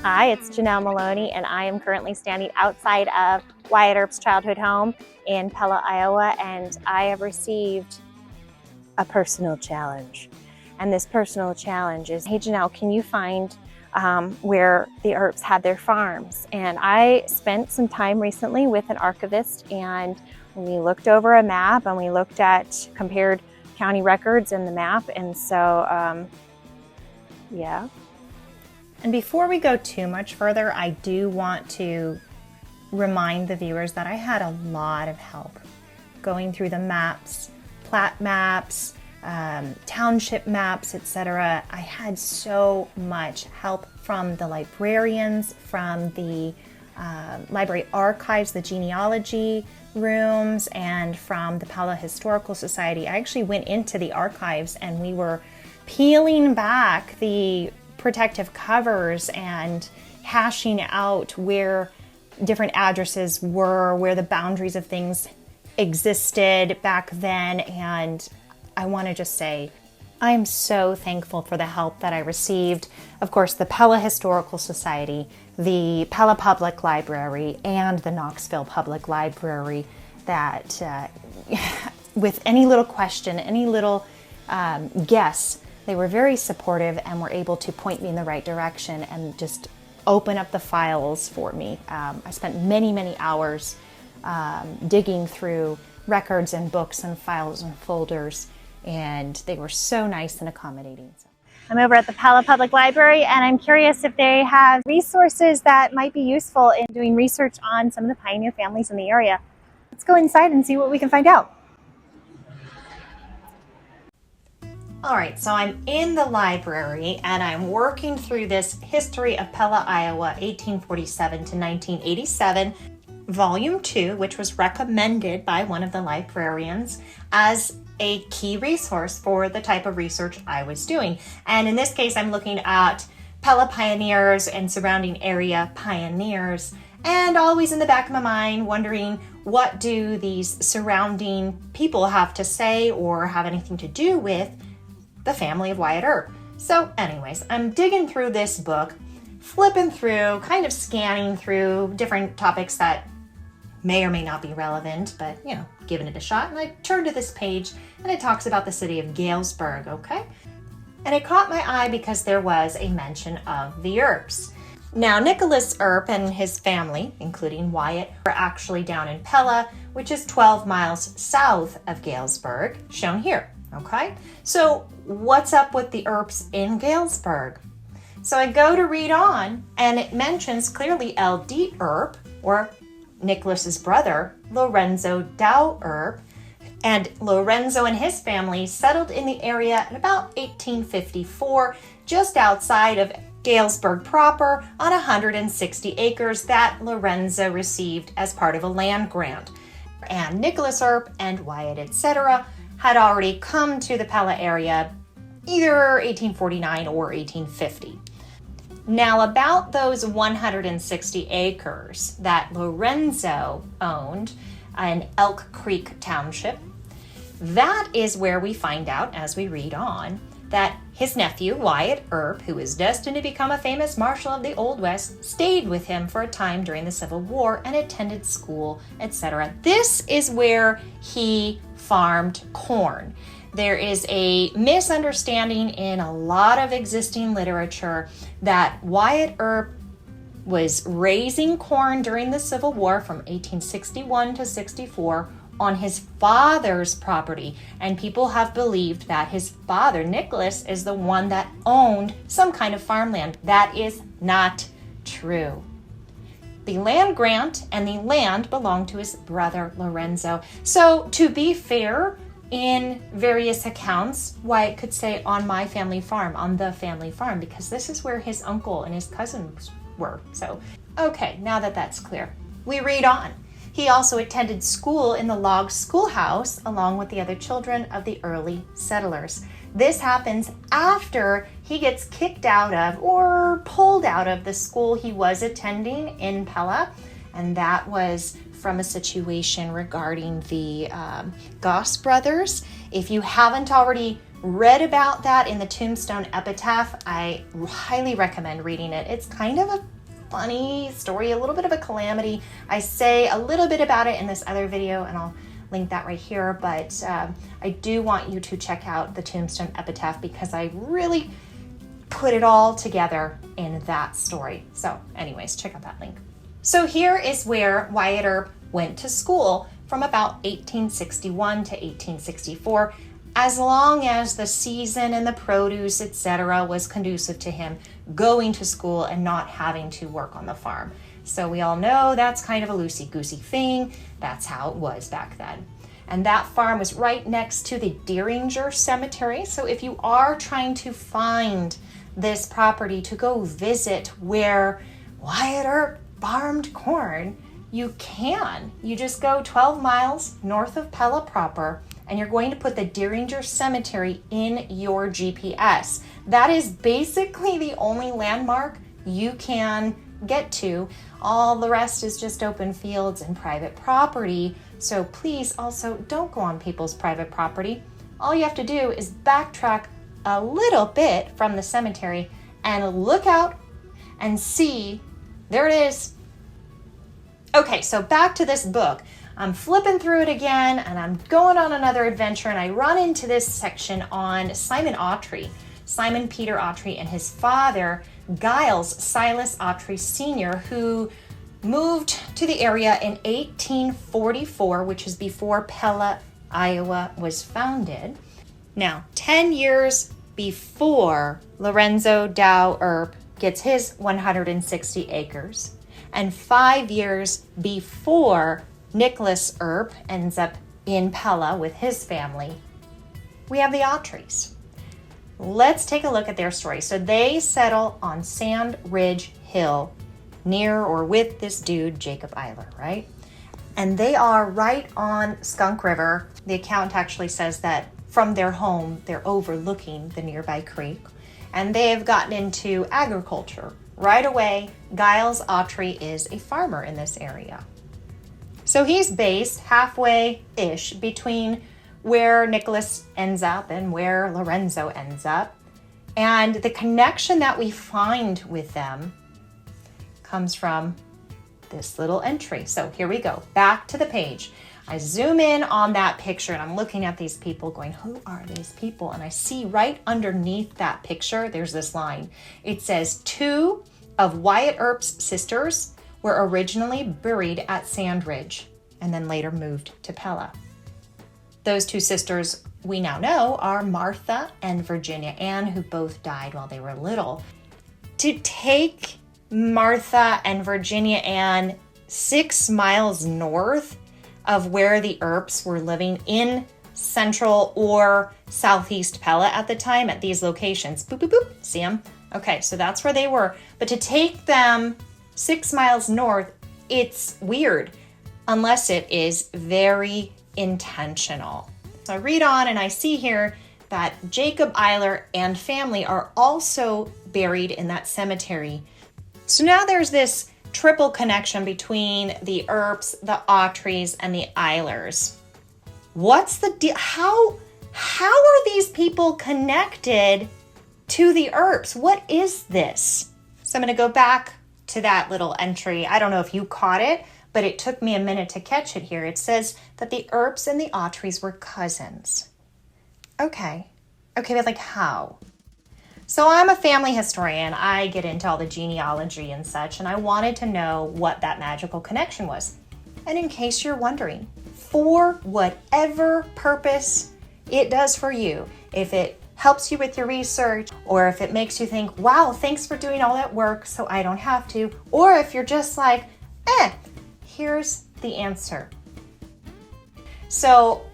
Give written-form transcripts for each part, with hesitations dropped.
Hi, it's Janelle Maloney, and I am currently standing outside of Wyatt Earp's childhood home in Pella, Iowa, and I have received a personal challenge. And this personal challenge is, hey Janelle, can you find where the Earps had their farms? And I spent some time recently with an archivist, and we looked over a map and we looked at, compared county records and the map, and so, yeah. And before we go too much further, I do want to remind the viewers that I had a lot of help going through the maps, plat maps, township maps, etc. I had so much help from the librarians, from the library archives, the genealogy rooms, and from the Pella Historical Society. I actually went into the archives and we were peeling back the protective covers and hashing out where different addresses were, where the boundaries of things existed back then. And I want to just say, I'm so thankful for the help that I received. Of course, the Pella Historical Society, the Pella Public Library, and the Knoxville Public Library, that with any little question, any little guess, they were very supportive and were able to point me in the right direction and just open up the files for me. I spent many, many hours digging through records and books and files and folders, and they were so nice and accommodating. I'm over at the Pella Public Library, and I'm curious if they have resources that might be useful in doing research on some of the pioneer families in the area. Let's go inside and see what we can find out. All right, so I'm in the library and I'm working through this History of Pella, Iowa, 1847 to 1987, Volume 2, which was recommended by one of the librarians as a key resource for the type of research I was doing. And in this case, I'm looking at Pella pioneers and surrounding area pioneers, and always in the back of my mind wondering, what do these surrounding people have to say or have anything to do with the family of Wyatt Earp? So anyways, I'm digging through this book, flipping through, kind of scanning through different topics that may or may not be relevant, but you know, giving it a shot. And I turned to this page and it talks about the city of Galesburg, okay? And it caught my eye because there was a mention of the Earps. Now, Nicholas Earp and his family, including Wyatt, were actually down in Pella, which is 12 miles south of Galesburg, shown here. Okay, so what's up with the Earps in Galesburg? So I go to read on, and it mentions clearly L.D. Earp, or Nicholas's brother, Lorenzo Dow Earp, and Lorenzo and his family settled in the area at about 1854, just outside of Galesburg proper, on 160 acres that Lorenzo received as part of a land grant. And Nicholas Earp and Wyatt, etc., had already come to the Pella area either 1849 or 1850. Now, about those 160 acres that Lorenzo owned in Elk Creek Township, that is where we find out, as we read on, that his nephew, Wyatt Earp, who is destined to become a famous marshal of the Old West, stayed with him for a time during the Civil War and attended school, etc. This is where he farmed corn. There is a misunderstanding in a lot of existing literature that Wyatt Earp was raising corn during the Civil War from 1861 to 64 on his father's property, and people have believed that his father, Nicholas, is the one that owned some kind of farmland. That is not true. The land grant and the land belonged to his brother Lorenzo. So to be fair, in various accounts, Wyatt could say on my family farm, on the family farm, because this is where his uncle and his cousins were. So, okay, now that that's clear, we read on. He also attended school in the log schoolhouse along with the other children of the early settlers. This happens after he gets kicked out of or pulled out of the school he was attending in Pella, and that was from a situation regarding the Goss brothers. If you haven't already read about that in the tombstone epitaph. I highly recommend reading it. It's kind of a funny story, a little bit of a calamity. I say a little bit about it in this other video, and I'll link that right here, but I do want you to check out the tombstone epitaph because I really put it all together in that story. So anyways, check out that link. So here is where Wyatt Earp went to school from about 1861 to 1864, as long as the season and the produce, etc., was conducive to him going to school and not having to work on the farm. So we all know that's kind of a loosey-goosey thing. That's how it was back then. And that farm was right next to the Deeringer Cemetery. So if you are trying to find this property to go visit where Wyatt Earp farmed corn, you can. You just go 12 miles north of Pella proper, and you're going to put the Deeringer Cemetery in your GPS. That is basically the only landmark you can get to. All the rest is just open fields and private property. So please also don't go on people's private property. All you have to do is backtrack a little bit from the cemetery and look out and see, there it is. Okay, so back to this book. I'm flipping through it again and I'm going on another adventure, and I run into this section on Simon Autry, Simon Peter Autry, and his father, Giles Silas Autry Sr., who moved to the area in 1844, which is before Pella, Iowa was founded. Now, 10 years before Lorenzo Dow Earp gets his 160 acres, and 5 years before Nicholas Earp ends up in Pella with his family, we have the Autrys. Let's take a look at their story. So they settle on Sand Ridge Hill near or with this dude, Jacob Eiler, right? And they are right on Skunk River. The account actually says that from their home, they're overlooking the nearby creek. And they have gotten into agriculture. Right away, Giles Autry is a farmer in this area. So he's based halfway-ish between where Nicholas ends up and where Lorenzo ends up. And the connection that we find with them comes from this little entry. So here we go, back to the page. I zoom in on that picture and I'm looking at these people going, who are these people? And I see right underneath that picture, there's this line. It says, 2 of Wyatt Earp's sisters were originally buried at Sand Ridge and then later moved to Pella. Those 2 sisters we now know are Martha and Virginia Ann, who both died while they were little. To take Martha and Virginia Ann 6 miles north of where the Earps were living in central or southeast Pella at the time at these locations. Boop, boop, boop. See them? Okay, so that's where they were. But to take them 6 miles north, it's weird unless it is very intentional. So I read on and I see here that Jacob Eiler and family are also buried in that cemetery. So now there's this triple connection between the Earps, the Autrys, and the Eilers. What's the deal? How are these people connected to the Earps? What is this? So I'm going to go back to that little entry. I don't know if you caught it, but it took me a minute to catch it here. It says that the Earps and the Autrys were cousins. Okay, but like how? So I'm a family historian. I get into all the genealogy and such, and I wanted to know what that magical connection was. And in case you're wondering, for whatever purpose it does for you, if it helps you with your research, or if it makes you think, wow, thanks for doing all that work so I don't have to, or if you're just like, here's the answer. So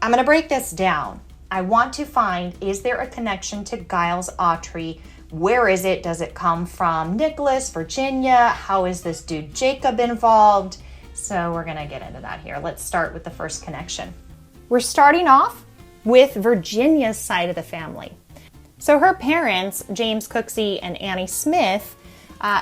I'm going to break this down. I want to find, is there a connection to Giles Autry? Where is it? Does it come from Nicholas, Virginia? How is this dude Jacob involved? So we're going to get into that here. Let's start with the first connection. We're starting off with Virginia's side of the family. So her parents, James Cooksey and Annie Smith,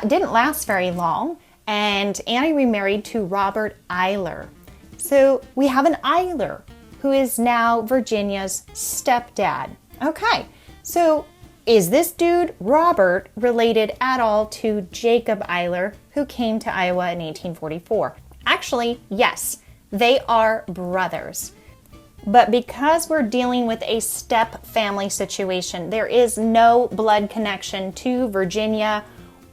didn't last very long, and Annie remarried to Robert Eiler. So we have an Eiler, who is now Virginia's stepdad. Okay, so is this dude, Robert, related at all to Jacob Eiler, who came to Iowa in 1844? Actually, yes, they are brothers. But because we're dealing with a step family situation, there is no blood connection to Virginia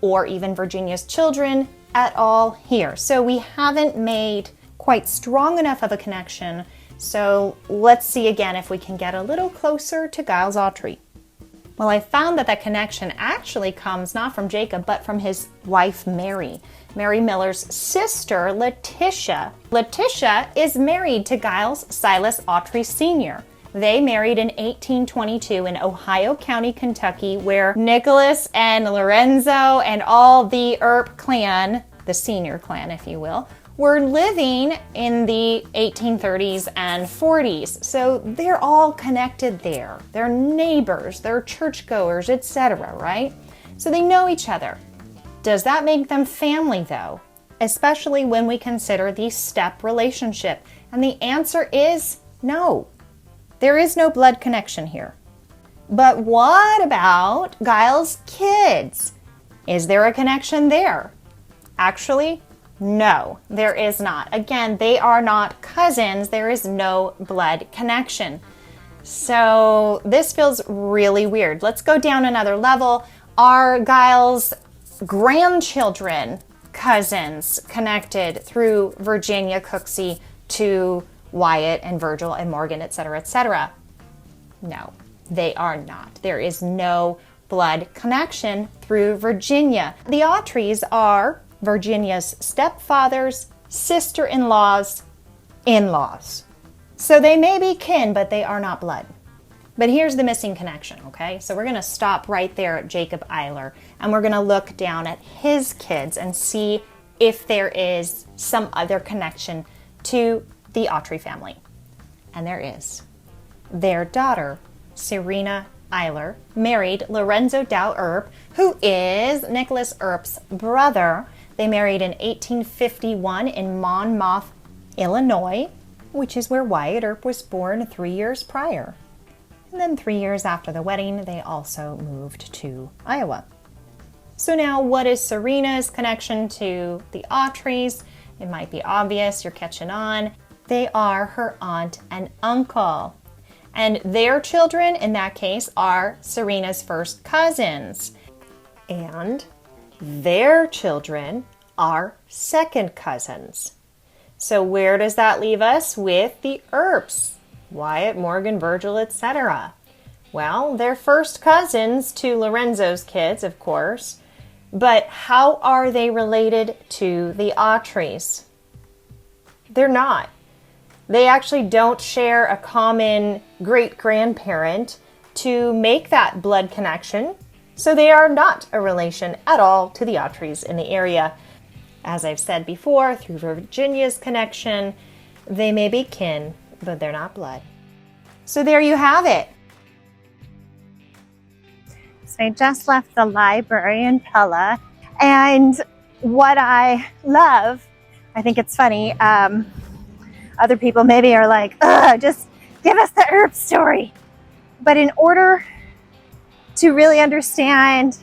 or even Virginia's children at all here. So we haven't made quite strong enough of a connection. So let's see again if we can get a little closer to Giles Autry. Well, I found that that connection actually comes not from Jacob, but from his wife, Mary. Mary Miller's sister, Letitia. Letitia is married to Giles Silas Autry Sr. They married in 1822 in Ohio County, Kentucky, where Nicholas and Lorenzo and all the Earp clan, the senior clan, if you will, were living in the 1830s and 40s. So they're all connected there. They're neighbors, they're churchgoers, etc., right? So they know each other. Does that make them family though? Especially when we consider the step relationship. And the answer is no. There is no blood connection here. But what about Giles' kids? Is there a connection there? Actually, no, there is not. Again, they are not cousins. There is no blood connection. So this feels really weird. Let's go down another level. Are Giles' grandchildren cousins connected through Virginia Cooksey to Wyatt and Virgil and Morgan, etc., etc.? No, they are not. There is no blood connection through Virginia. The Autrys are Virginia's stepfathers, sister-in-laws, in-laws. So they may be kin, but they are not blood. But here's the missing connection, okay? So we're going to stop right there at Jacob Eiler, and we're going to look down at his kids and see if there is some other connection to the Autry family. And there is. Their daughter, Serena Eiler, married Lorenzo Dow Earp, who is Nicholas Earp's brother. They married in 1851 in Monmouth, Illinois, which is where Wyatt Earp was born 3 years prior. And then 3 years after the wedding, they also moved to Iowa. So now, what is Serena's connection to the Autrys? It might be obvious, you're catching on. They are her aunt and uncle. And their children, in that case, are Serena's first cousins. And their children are second cousins. So where does that leave us with the Earps? Wyatt, Morgan, Virgil, etc. Well, they're first cousins to Lorenzo's kids, of course. But how are they related to the Autrys? They're not. They actually don't share a common great-grandparent to make that blood connection. So they are not a relation at all to the Autrys in the area. As I've said before, through Virginia's connection, they may be kin, but they're not blood. So there you have it. So I just left the library in Pella, and what I love, I think it's funny, other people maybe are like, ugh, just give us the Earp story. But in order to really understand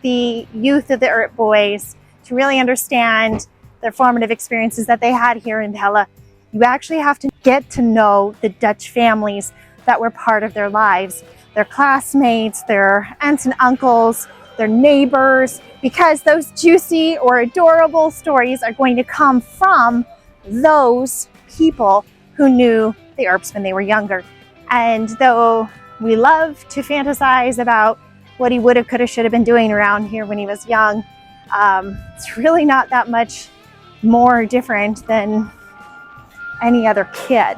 the youth of the Earp boys, to really understand their formative experiences that they had here in Pella, you actually have to get to know the Dutch families that were part of their lives, their classmates, their aunts and uncles, their neighbors, because those juicy or adorable stories are going to come from those people who knew the Earps when they were younger. And though we love to fantasize about what he would have, could have, should have been doing around here when he was young, it's really not that much more different than any other kid.